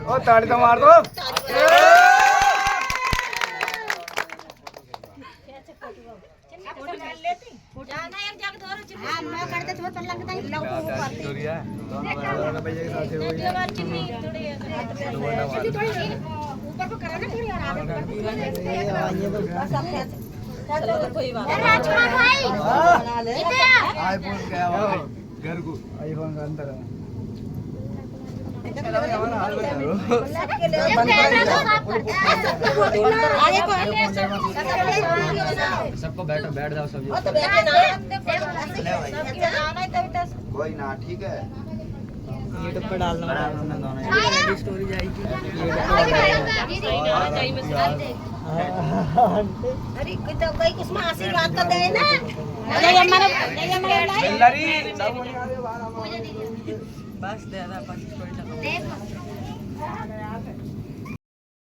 ओ ताड़ी तो मार दो। घर को आईफोन का अंतर है। सबको बैठ जाओ सब। कोई ना ठीक है। यूट्यूब पे डालना स्टोरी जाएगी। अरे कोई किसमें आशीर्वाद तो दे ना। बस दे रहा